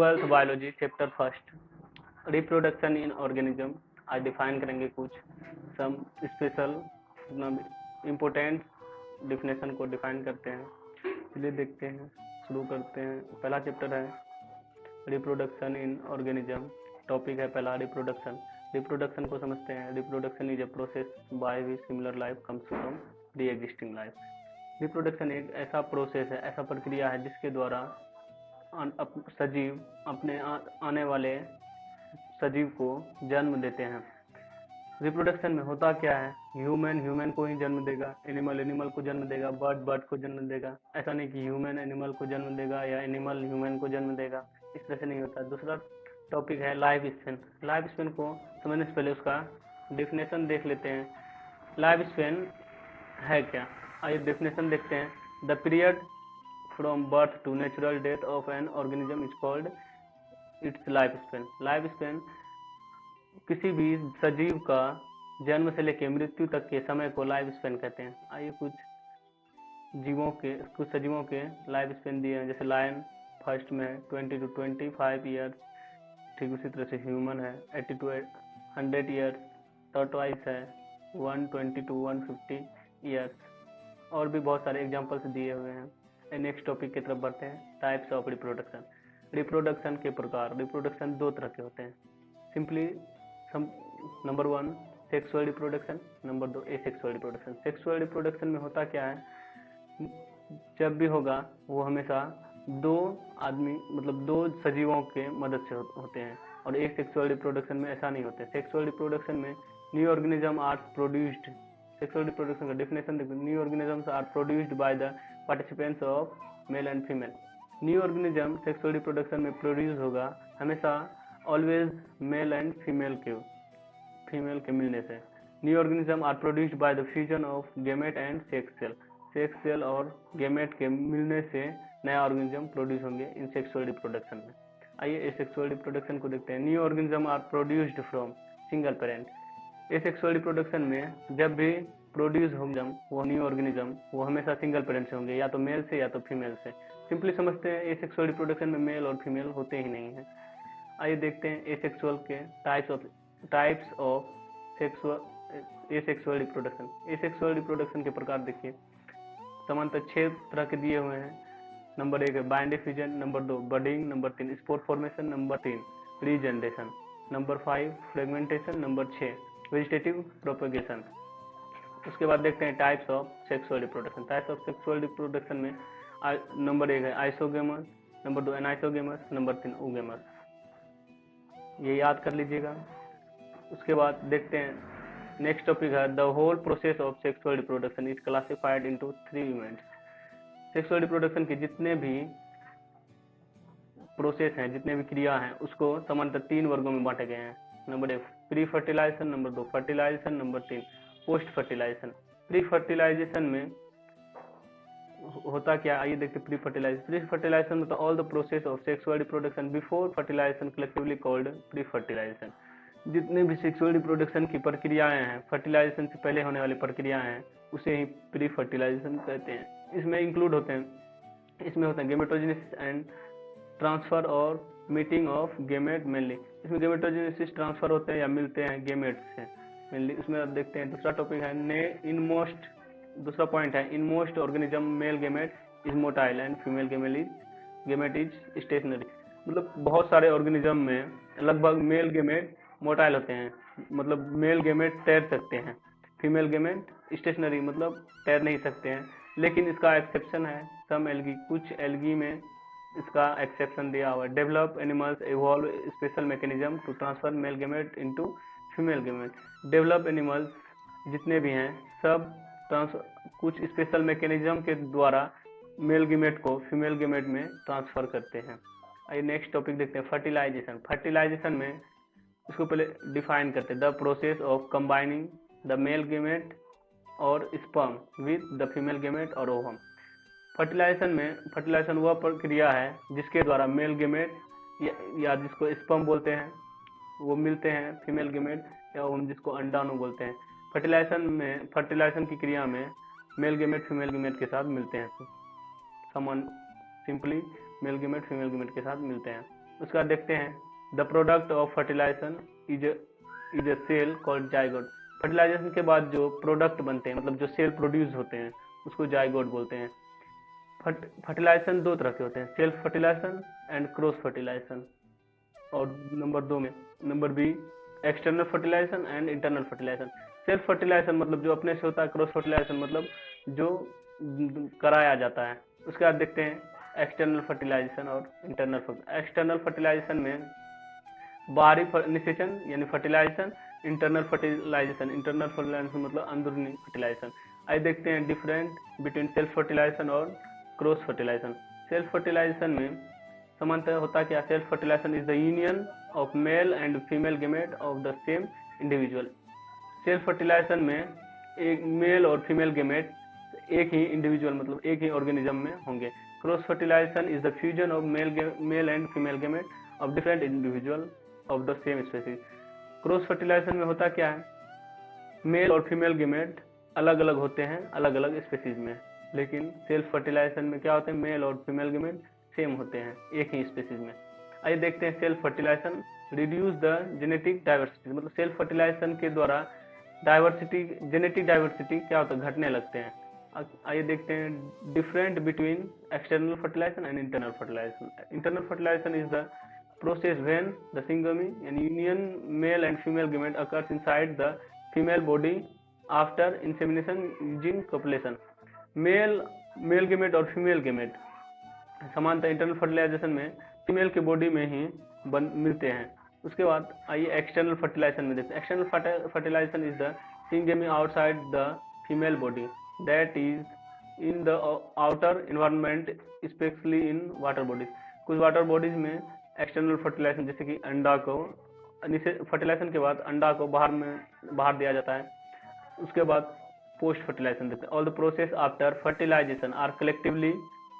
12th biology chapter first reproduction in organism. आज define करेंगे कुछ सम स्पेशल इम्पोर्टेंट डिफिनेशन को डिफाइन करते हैं। चलिए देखते हैं, शुरू करते हैं। पहला चैप्टर है रिप्रोडक्शन इन ऑर्गेनिज्म। टॉपिक है पहला रिप्रोडक्शन। रिप्रोडक्शन को समझते हैं। Reproduction is a process by which similar life comes from the existing life. Reproduction एक ऐसा प्रोसेस है, ऐसा प्रक्रिया है जिसके द्वारा सजीव अपने आने वाले सजीव को जन्म देते हैं। रिप्रोडक्शन में होता क्या है, ह्यूमन को ही जन्म देगा, एनिमल को जन्म देगा, बर्ड को जन्म देगा। ऐसा नहीं कि ह्यूमन एनिमल को जन्म देगा या एनिमल ह्यूमन को जन्म देगा, इस तरह से नहीं होता। दूसरा टॉपिक है लाइफ स्पेन। लाइफ स्पेन को समझने से पहले उसका डेफिनेशन देख लेते हैं। लाइफ स्पेन है क्या, आइए डेफिनेशन देखते हैं। The period from birth to natural death of an organism is called its life span. Life span किसी भी सजीव का जन्म से लेकर मृत्यु तक के समय को लाइफ स्पेन कहते हैं। आइए कुछ सजीवों के लाइफ स्पेन दिए हैं। जैसे लायन फर्स्ट में 20 to 25 ईयर्स, ठीक उसी तरह से ह्यूमन है 80 to 100 ईयर्स, टॉर्टोइस है 120 to 150 ईयर्स, और भी बहुत सारे एग्जांपल्स दिए हुए हैं। नेक्स्ट टॉपिक की तरफ बढ़ते हैं। Types of reproduction. रिप्रोडक्शन के प्रकार। रिप्रोडक्शन दो तरह के होते हैं। Simply number 1 sexual reproduction, number 2 asexual reproduction. Sexual reproduction में होता क्या है, जब भी होगा वो हमेशा दो आदमी मतलब दो सजीवों के मदद से होते हैं। और एसेक्सुअल रिप्रोडक्शन में ऐसा नहीं होते। सेक्सुअल रिप्रोडक्शन में new organism are produced. Sexual reproduction का डेफिनेशन देखो, new organisms are produced by the participants of male and female. New organism sexual reproduction में प्रोड्यूस होगा हमेशा ऑलवेज मेल एंड फीमेल के मिलने से। New organism are produced by the fusion of gamete and sex cell. Sex cell और gamete के मिलने से नया ऑर्गेनिज्म प्रोड्यूस होंगे इन सेक्सुअल रिप्रोडक्शन में। आइए एसेक्सुअल रिप्रोडक्शन को देखते हैं। New organism are produced from single parent. Asexual reproduction में जब भी प्रोड्यूस होंगे वो न्यू ऑर्गेनिज्म वो हमेशा सिंगल पेरेंट से होंगे, या तो मेल से या तो फीमेल से। सिंपली समझते हैं एसेक्सुअल रिप्रोडक्शन में मेल और फीमेल होते ही नहीं है। आइए देखते हैं एसेक्सुअल के types of asexual reproduction. Asexual reproduction के प्रकार देखिए, सामान्यतः 6 तरह के दिए हुए हैं। नंबर 1 है bind diffusion, number 2 budding, number 3 spore formation, number 3 regeneration, number 5 fragmentation, number 6 vegetative propagation. उसके बाद देखते हैं types of sexual reproduction. Types of sexual reproduction में नंबर 1 है isogamous, number 2 anisogamous, number 3 oogamous. ये याद कर लीजिएगा। उसके बाद देखते हैं नेक्स्ट टॉपिक है the whole process of sexual reproduction is classified into 3 events. Sexual reproduction के जितने भी प्रोसेस हैं, जितने भी क्रिया हैं, उसको सामान्यतः 3 वर्गों में बांटे गए हैं। Number 1 pre fertilisation, number 2 fertilisation, number 3 post fertilisation. Pre fertilisation में होता क्या, आइए देखते हैं प्री फर्टिलाइजेशन। प्री फर्टिलाइजेशन मतलब all the process of sexual reproduction before fertilisation collectively called pre fertilisation. जितने भी सेक्सुअल रिप्रोडक्शन की प्रक्रियाएं हैं, फर्टिलाइजेशन से पहले होने वाली प्रक्रियाएं हैं, उसे ही प्री फर्टिलाइजेशन कहते हैं। इसमें इंक्लूड होते हैं गेमेटोजेनेसिस एंड ट्रांसफर और मीटिंग ऑफ गेमेट मेनली। इसमें गेमेटोजेनेसिस ट्रांसफर होते हैं या मिलते हैं गेमेट से मेनली। उसमें अब देखते हैं दूसरा टॉपिक है दूसरा पॉइंट है in most organism male gamete is motile and female gamete is stationary. मतलब बहुत सारे ऑर्गेनिज्म में लगभग मेल गेमेट मोटाइल होते हैं, मतलब मेल गेमेट तैर सकते हैं, फीमेल गेमेट स्टेशनरी मतलब तैर नहीं सकते हैं। लेकिन इसका एक्सेप्शन है सम एल्गी, कुछ एल्गी में इसका एक्सेप्शन दिया हुआ है। Develop animals evolve special mechanism to transfer male gamete into female gamete. Develop animals जितने भी हैं सब कुछ स्पेशल मैकेनिज्म के द्वारा मेल गेमेट को फीमेल गेमेट में ट्रांसफर करते हैं। आइए नेक्स्ट टॉपिक देखते हैं फर्टिलाइजेशन। फर्टिलाइजेशन में इसको पहले डिफाइन करते हैं the process of combining the male gamete और sperm with the female gamete और ओवम। फर्टिलाइजेशन वह प्रक्रिया है जिसके द्वारा मेल गेमेट या जिसको स्पर्म बोलते हैं वो मिलते हैं फीमेल गेमेट, या ओवम जिसको अंडाणु बोलते हैं। फर्टिलाइजेशन की क्रिया में मेल गेमेट फीमेल गेमेट के साथ मिलते हैं। Simply male gamete female gamete के साथ मिलते हैं। उसके बाद देखते हैं the product of fertilization is a cell called zygote. Fertilization के बाद जो प्रोडक्ट बनते हैं, मतलब जो सेल प्रोड्यूस होते हैं, उसको जाइगोट बोलते हैं। फर्टिलाइजेशन दो तरह के होते हैं, self fertilisation and cross fertilisation. और number B external fertilisation and internal fertilisation. Self fertilisation मतलब जो अपने से होता है, क्रॉस फर्टिलाइजेशन मतलब जो कराया जाता है। उसके बाद देखते हैं एक्सटर्नल फर्टिलाइजेशन और इंटरनल फर्टिलाइजेशन। एक्सटर्नल फर्टिलाइजेशन में बाहरी निषेचन यानी फर्टिलाइजेशन, इंटरनल फर्टिलाइजेशन मतलब अंदरूनी फर्टिलाइजेशन। आइए देखते हैं डिफरेंट बिटवीन सेल्फ फर्टिलाइजेशन और क्रॉस फर्टिलाइजेशन। सेल्फ फर्टिलाइजेशन में समानतः होता क्या, self fertilization is the union of male and female gamete of the same individual. Self fertilization में एक मेल और फीमेल गेमेट एक ही इंडिविजुअल मतलब एक ही ऑर्गेनिज्म में होंगे। Cross fertilization is the fusion of male and female gamete of different individual of the same species. Cross fertilization में होता क्या है, मेल और फीमेल गेमेट अलग अलग होते हैं अलग अलग स्पीसीज में, लेकिन सेल्फ फर्टिलाइजेशन में क्या होते हैं, मेल और फीमेल गेमेट सेम होते हैं एक ही स्पीसीज में। आइए देखते हैं self fertilization reduce the genetic diversity. मतलब सेल्फ फर्टिलाइजेशन के द्वारा डाइवर्सिटी, जेनेटिक डाइवर्सिटी क्या होता है, घटने लगते हैं। आइए देखते हैं different between external fertilisation and internal fertilization. Internal fertilization is the process when the syngamy and union male and female gamete occurs inside the female body after insemination using copulation। Male gamete और female gamete समानतः internal fertilization में female के body में ही मिलते हैं। उसके बाद आइए एक्सटर्नल फर्टिलाइजेशन में देखते हैं। External fertilization is the syngamy outside the female body that is in the outer environment especially in water bodies। कुछ वाटर बॉडीज में एक्सटर्नल फर्टिलाइजेशन जैसे कि अंडा को फर्टिलाइजेशन के बाद अंडा को बाहर दिया जाता है। उसके बाद पोस्ट फर्टिलाइजेशन देते हैं। All the process after fertilization are collectively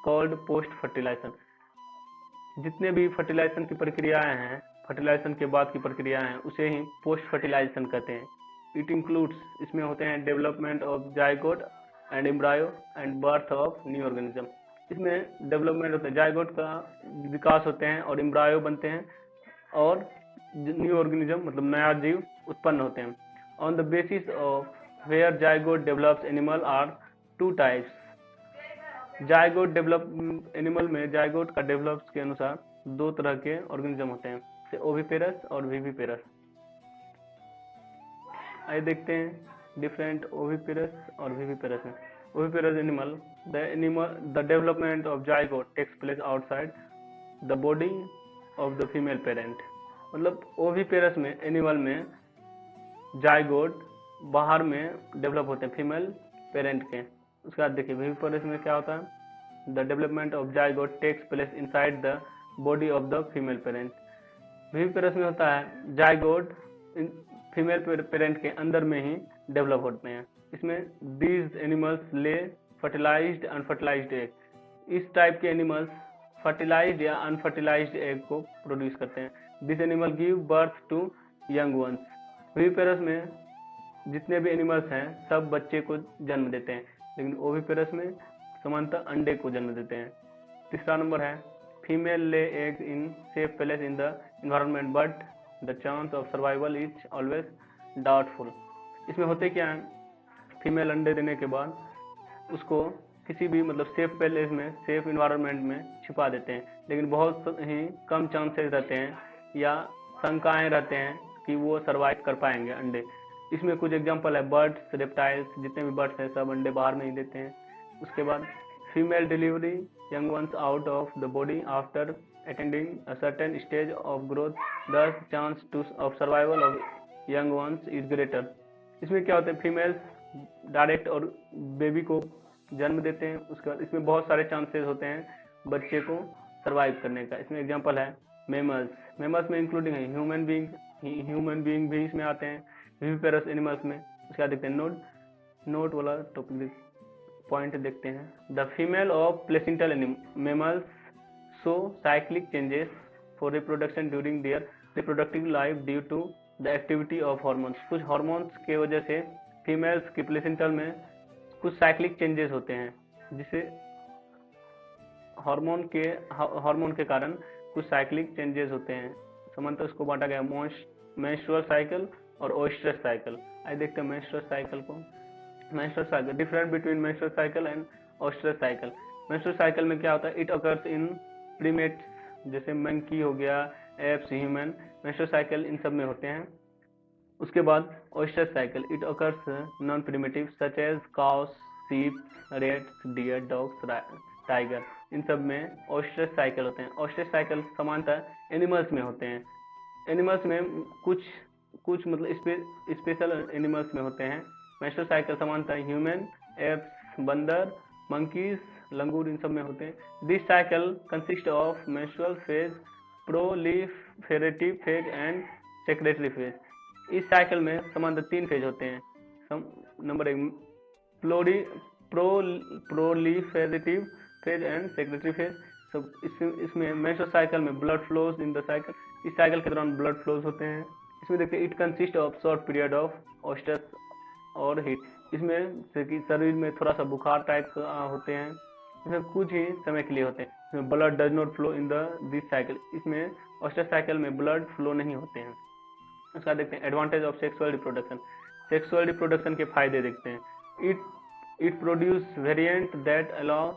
called post fertilization. जितने भी फर्टिलाइजेशन की प्रक्रियाएं हैं, फर्टिलाइजेशन के बाद की प्रक्रियाएं हैं, उसे ही पोस्ट फर्टिलाइजेशन कहते हैं। इट इंक्लूड्स, इसमें होते हैं development of zygote and embryo and birth of new organism. इसमें डेवलपमेंट होता है, जाइगोट का विकास होते हैं और एम्ब्रायो बनते हैं और न्यू ऑर्गेनिज्म मतलब नया जीव उत्पन्न होते हैं। On the basis of where zygote develops animal are two types. Zygote develop animal में जाइगोट का डेवलप्स के अनुसार दो तरह के ऑर्गेनिज्म होते हैं, ओविपेरस और विविपेरस। आइए देखते हैं डिफरेंट ओविपेरस और विविपेरस में। Oviparous animal, the development of zygote takes place outside the body of the female parent। मतलब ओविपेरस में एनिमल में जाइगोट बाहर में डेवलप होते हैं फीमेल पेरेंट के। उसके बाद देखिए विविपेरस में क्या होता है, the development of zygote takes place inside the body of the female parent. Viviparous में होता है जाइगोट फीमेल पेरेंट के अंदर में ही डेवलप होते हैं। इसमें these animals lay fertilized unfertilized egg. इस टाइप के एनिमल्स फर्टिलाइज्ड या अनफर्टिलाइज्ड एग को प्रोड्यूस करते हैं। This animal give birth to young ones. Viviparous में जितने भी एनिमल्स हैं सब बच्चे को जन्म देते हैं, लेकिन ओविपेरस में समानतः अंडे को जन्म देते हैं। तीसरा नंबर है फीमेल ले egg in safe place in the environment but the chance of survival is always doubtful. इसमें होते क्या है, फीमेल अंडे देने के बाद उसको किसी भी मतलब सेफ प्लेस में, सेफ इन्वायरमेंट में छिपा देते हैं, लेकिन बहुत ही कम चांसेस रहते हैं या शंकाएं रहते हैं कि वो सरवाइव कर पाएंगे अंडे। इसमें कुछ एग्जांपल है बर्ड्स, रेप्टाइल्स, जितने भी बर्ड्स हैं सब अंडे बाहर में ही देते हैं। उसके बाद female delivery young ones out of the body after attending a certain stage of growth, thus chance to of survival of young ones is greater. इसमें क्या होता है, फीमेल्स डायरेक्ट और बेबी को जन्म देते हैं, उसके बाद इसमें बहुत सारे चांसेस होते हैं बच्चे को सरवाइव करने का। इसमें एग्जांपल है मेमल्स में इंक्लूडिंग है ह्यूमन बीइंग भी इसमें आते हैं, विविपेरस एनिमल्स में। उसके बाद देखते हैं नोट वाला टॉपिक पॉइंट देखते हैं। The female of placental mammals show cyclic changes for reproduction during their reproductive life due to the activity of hormones. कुछ हार्मोन्स के वजह से फीमेल्स की प्लेसेंटल में कुछ साइक्लिक चेंजेस होते हैं, जिसे हार्मोन के कारण कुछ साइक्लिक चेंजेस होते हैं। सामान्यतः उसको बांटा गया मेंस्ट्रुअल साइकिल और ओएस्ट्रस साइकिल। आइए देखते हैं मेंस्ट्रुअल साइकिल को। Menstrual cycle, different between menstrual cycle and oestrus cycle. Menstrual cycle में क्या होता है, इट अकर्स इन प्रीमेट्स, जैसे मंकी हो गया, एप्स, ह्यूमन, मेंस्ट्रुअल साइकिल इन सब में होते हैं। उसके बाद oestrus cycle, it occurs non primitive such as cows, sheep, rats, deer, dogs, tiger, इन सब में ओएस्ट्रस साइकिल होते हैं। ओएस्ट्रस साइकिल सामान्यतः एनिमल्स में होते हैं। एनिमल्स में कुछ कुछ मतलब स्पेशल एनिमल्स में होते हैं। मेंस्ट्रुअल साइकिल सामान्यतः ह्यूमन, एप्स, बंदर, मंकीज, लंगूर, इन सब में होते हैं। This cycle consist of menstrual phase, proliferative phase and secretary phase. इस साइकिल में सामान्यतः 3 फेज होते हैं। Number 1 proliferative phase and secretary phase. सब इसमें मेंस्ट्रुअल साइकिल में blood flows in the cycle, इस साइकिल के दौरान ब्लड फ्लोज होते हैं। इसमें देखते हैं it consist of short period of ओएस्ट्रस और हीट, इसमें शरीर में थोड़ा सा बुखार टाइप होते हैं, इसमें कुछ ही समय के लिए होते हैं। इसमें blood does not flow in this cycle, इसमें ओएस्ट्रस साइकिल में ब्लड फ्लो नहीं होते हैं। उसका देखते हैं advantage of sexual reproduction. Sexual reproduction के फायदे देखते हैं। It produce variant that allow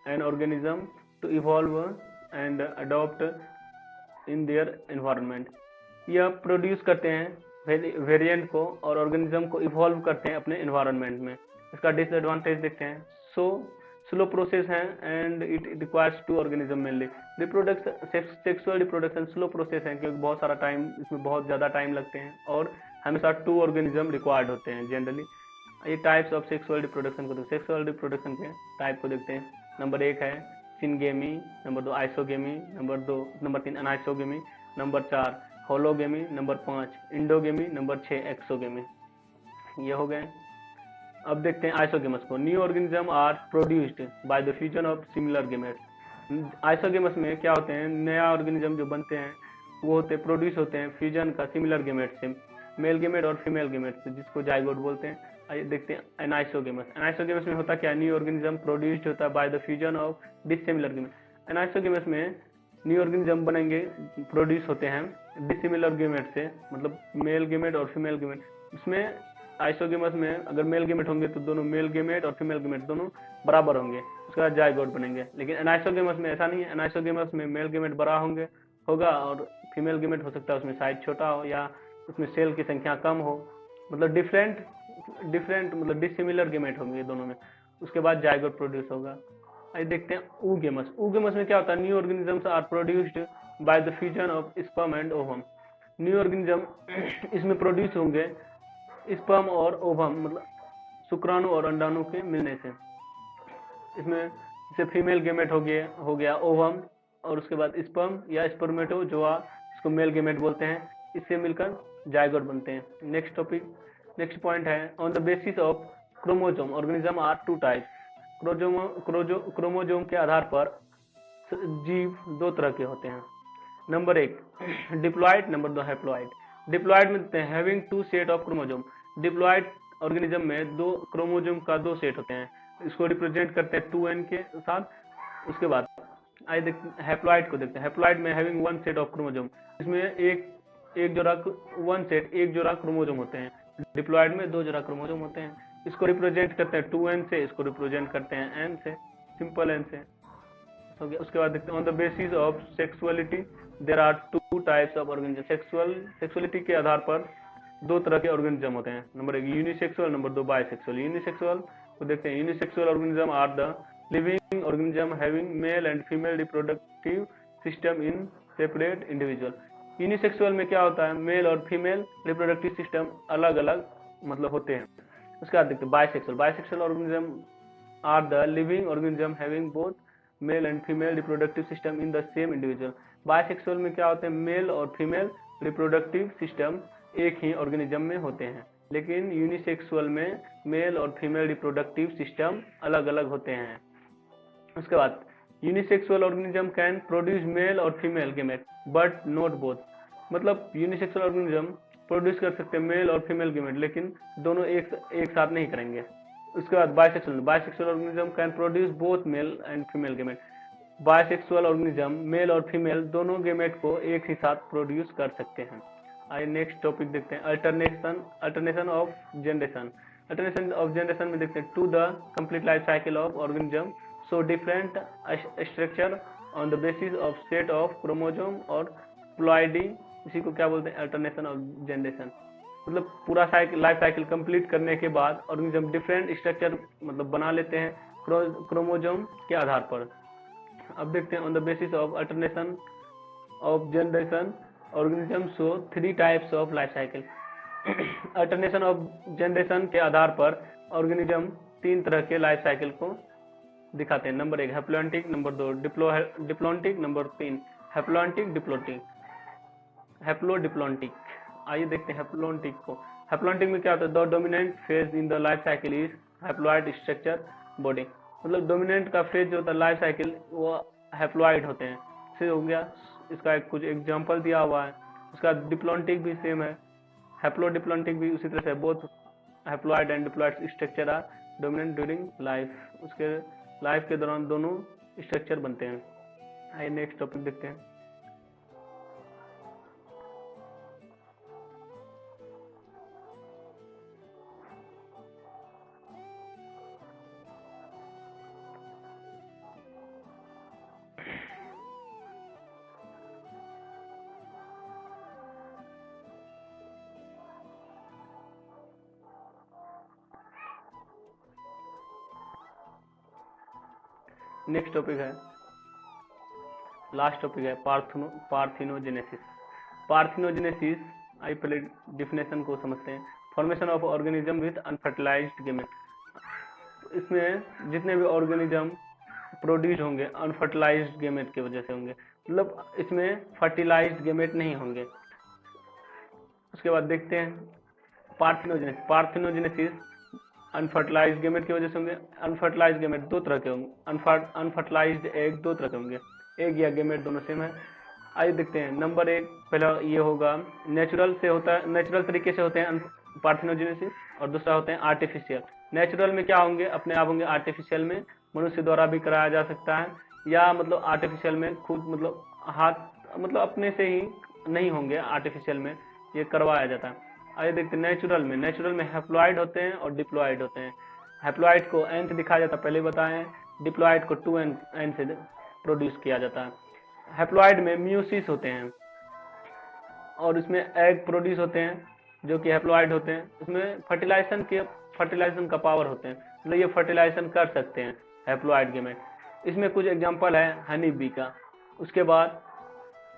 an organism to evolve and adopt in their environment. यह प्रोड्यूस करते हैं वेरिएंट को और ऑर्गेनिज्म को इवॉल्व करते हैं अपने एनवायरनमेंट में। इसका डिसएडवांटेज देखते हैं। स्लो प्रोसेस है and it requires 2 organism mainly. Sexual reproduction slow process है क्योंकि बहुत सारा टाइम, इसमें बहुत ज़्यादा टाइम लगते हैं और हमेशा 2 ऑर्गेनिज्म रिक्वायर्ड होते हैं जनरली। ये टाइप्स ऑफ सेक्सुअल रिप्रोडक्शन को देखते हैं। सेक्सुअल रिप्रोडक्शन के टाइप को देखते हैं। नंबर 1 है syngamy, number 2 isogamy, number 3 anisogamy, number 4 hologamy, number 5 endogamy, number 6 exogamy. ये हो गए। अब देखते हैं आइसोगेमस को। New organism are produced by the fusion of similar gametes. Isogamous में क्या होते हैं, नया ऑर्गेनिज्म जो बनते हैं वो होते प्रोड्यूस होते हैं फ्यूजन का सिमिलर गेमेट से, मेल गेमेट और फीमेल गेमेट से, जिसको जाइगोट बोलते हैं। आइए देखते हैं एनाइसोगेमस। एनाइसोगेमस में होता क्या, न्यू ऑर्गेनिज्म प्रोड्यूस्ड होता है bye the fusion of dissimilar gamete. Anisogamous में न्यू ऑर्गेनिज्म बनेंगे, प्रोड्यूस होते हैं डिसिमिलर गेमेट से, मतलब मेल गेमेट और फीमेल गेमेट। इसमें आइसोगेमस में अगर मेल गेमेट होंगे तो दोनों मेल गेमेट और फीमेल गेमेट दोनों बराबर होंगे, उसके बाद जाइगोट बनेंगे। लेकिन एनाइसोगेमस में ऐसा नहीं है। एनाइसोगेमस में मेल गेमेट बड़ा होगा और फीमेल गेमेट हो सकता है उसमें साइज छोटा हो या उसमें सेल की संख्या कम हो, मतलब डिफरेंट मतलब डिसिमिलर गेमेट होंगे दोनों में, उसके बाद जाइगोट प्रोड्यूस होगा। आइए देखते हैं oogemus। oogemus में क्या होता है, new organisms are produced by the fusion of sperm and ovum. New organism इसमें प्रोड्यूस होंगे स्पर्म और ओवम, मतलब शुक्राणु और अंडाणु के मिलने से। इसमें जैसे फीमेल गेमेट हो गया ओवम, और उसके बाद स्पर्म या स्पर्मेटोजोआ, इसको मेल गेमेट बोलते हैं, इससे मिलकर जाइगोट बनते हैं। नेक्स्ट पॉइंट है on the basis of chromosome organism are 2 types. Chromosome के आधार पर जीव 2 तरह के होते हैं। Number 1 diploid, number 2 haploid. Diploid में देते हैं having 2 set of chromosome. Diploid organism में 2 क्रोमोजोम का 2 सेट होते हैं, इसको रिप्रेजेंट करते हैं 2n के साथ। उसके बाद आइए देखते हैं हैप्लॉयड को देखते हैं। हैप्लॉयड में हैविंग 1 सेट ऑफ क्रोमोजोम, इसमें एक जोड़ा क्रोमोजोम होते हैं। डिप्लॉयड में 2 जोड़ा क्रोमोजोम होते हैं, इसको रिप्रेजेंट करते हैं 2n से, इसको रिप्रेजेंट करते हैं n से, सिंपल n से हो गया। उसके बाद देखते हैं on the basis of sexuality there are 2 types of organism. Sexuality के आधार पर 2 तरह के ऑर्गेनिज्म होते हैं। Number 1 unisexual, number 2 bisexual. Unisexual को देखते हैं। Unisexual organism are the living organism having male and female reproductive system in separate individual. Unisexual में क्या होता है, मेल और फीमेल रिप्रोडक्टिव सिस्टम अलग अलग मतलब होते हैं। उसके बाद देखते हैं bisexual. Bisexual organism are the living organism having both male and female reproductive system in the same individual. Bisexual में क्या होते हैं, मेल और फीमेल रिप्रोडक्टिव सिस्टम एक ही ऑर्गेनिज्म में होते हैं, लेकिन यूनिसेक्सुअल में मेल और फीमेल रिप्रोडक्टिव सिस्टम अलग अलग होते हैं। उसके बाद unisexual organism can produce male और female gamete but not both. मतलब यूनिसेक्सुअल ऑर्गेनिज्म प्रोड्यूस कर सकते हैं मेल और फीमेल गेमेट, लेकिन दोनों एक साथ नहीं करेंगे। उसके बाद bisexual organism can produce both male and female gamete. Bisexual organism male और फीमेल दोनों गेमेट को एक ही साथ प्रोड्यूस कर सकते हैं। आइए नेक्स्ट टॉपिक देखते हैं, alternation of generation. Alternation of generation में देखते हैं, to the complete life cycle of organism so different structure on the basis of set of chromosome और प्लॉइडी, इसी को क्या बोलते हैं, अल्टरनेशन ऑफ जनरेशन। मतलब पूरा लाइफ साइकिल कंप्लीट करने के बाद ऑर्गेनिज्म डिफरेंट स्ट्रक्चर मतलब बना लेते हैं क्रोमोजोम के आधार पर। अब देखते हैं, on the basis of alternation of generation organism show 3 types of life cycle. Alternation of generation के आधार पर ऑर्गेनिज्म 3 तरह के लाइफ साइकिल को दिखाते हैं। Number 1 haplontic, number 2 diplontic, number 3 haplodiplontic. आइए देखते हैं हैप्लॉन्टिक को। हैप्लॉन्टिक में क्या होता है, the dominant phase in the life cycle is haploid structure body. मतलब डोमिनेंट का फेज जो होता है लाइफ साइकिल वो हैप्लॉइड होते हैं। से हो गया, इसका एक कुछ एग्जांपल दिया हुआ है। उसका डिप्लॉन्टिक भी सेम है, हैप्लोडिप्लॉन्टिक भी उसी तरह से। Both haploid and diploid structure are dominant during life. उसके लाइफ के दौरान दोनों स्ट्रक्चर बनते हैं। आइए नेक्स्ट टॉपिक देखते हैं। नेक्स्ट टॉपिक है, लास्ट टॉपिक है पार्थिनोजेनेसिस। पार्थिनोजेनेसिस, आइए पहले डिफिनेशन को समझते हैं। Formation of organism with unfertilised gamete. इसमें जितने भी ऑर्गेनिज्म प्रोड्यूस होंगे अनफर्टिलाइज्ड गेमेट की वजह से होंगे, मतलब इसमें फर्टिलाइज्ड गेमेट नहीं होंगे। उसके बाद देखते हैं पार्थिनोजेनेसिस अनफर्टिलाइज्ड गेमेट की वजह से होंगे। अनफर्टिलाइज्ड गेमेट 2 तरह के होंगे, अनफर्टिलाइज्ड एग 2 तरह के होंगे। एग या गेमेट दोनों सेम है। आइए देखते हैं, नंबर 1 पहला ये होगा, नेचुरल से होता है, नेचुरल तरीके से होते हैं पार्थिनोजेनेसिस, और दूसरा होते हैं आर्टिफिशियल। नेचुरल में क्या होंगे, अपने आप होंगे। आर्टिफिशियल में मनुष्य द्वारा भी कराया जा सकता है, या मतलब आर्टिफिशियल में खुद मतलब हाथ मतलब अपने से ही नहीं होंगे, आर्टिफिशियल में ये करवाया जाता है। आइए देखते हैं नेचुरल में हैप्लॉइड होते हैं और डिप्लॉइड होते हैं। हैप्लॉइड को एन से दिखाया जाता है, पहले बताएं। डिप्लॉइड को 2n से प्रोड्यूस किया जाता है। हैप्लॉइड में म्यूसिस होते हैं और इसमें एग प्रोड्यूस होते हैं जो कि हैप्लॉइड होते हैं। इसमें फर्टिलाइजेशन का पावर होते हैं, मतलब ये फर्टिलाइजेशन कर सकते हैं हैप्लॉइड गेमेट। इसमें कुछ एग्जांपल है हनी बी का। उसके बाद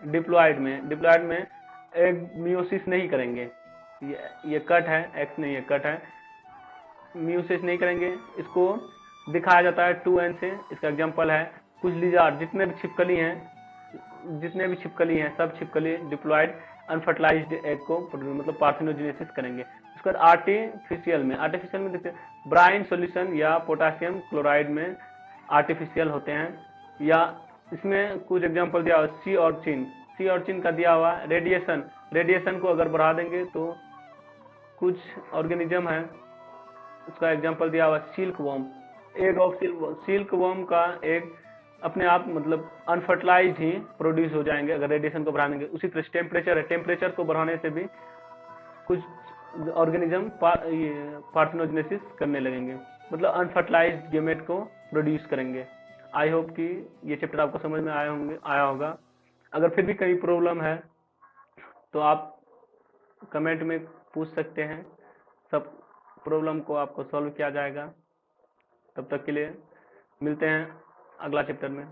डिप्लॉइड में एग म्यूसिस नहीं करेंगे, ये कट है, एक्स नहीं, ये कट है, म्यूसिस नहीं करेंगे। इसको दिखाया जाता है 2n से। इसका एग्जांपल है कुछ लिजार्ड, जितने भी छिपकली हैं सब छिपकली डिप्लॉइड अनफर्टिलाइज्ड एग को मतलब पार्थिनोजेनेसिस करेंगे। उसके बाद आर्टिफिशियल में देखते हैं ब्राइन सॉल्यूशन या पोटासियम क्लोराइड में आर्टिफिशियल होते हैं। या इसमें कुछ एग्जांपल दिया हुआ, सी ऑर्चिन का दिया हुआ रेडिएशन को अगर बढ़ा देंगे तो कुछ ऑर्गेनिज्म है, उसका एग्जांपल दिया हुआ silk worm. Egg of silk worm का एग अपने आप मतलब अनफर्टिलाइज्ड ही प्रोड्यूस हो जाएंगे अगर रेडिएशन को बढ़ा देंगे। उसी तरह टेम्परेचर को बढ़ाने से भी कुछ ऑर्गेनिज्म पार्थिनोजेनेसिस करने लगेंगे, मतलब अनफर्टिलाइज्ड गेमेट को प्रोड्यूस करेंगे। आई होप कि ये चैप्टर आपको समझ में आया होगा। अगर फिर भी कहीं प्रॉब्लम है तो आप कमेंट में पूछ सकते हैं, सब प्रॉब्लम को आपको सॉल्व किया जाएगा। तब तक के लिए मिलते हैं अगला चैप्टर में।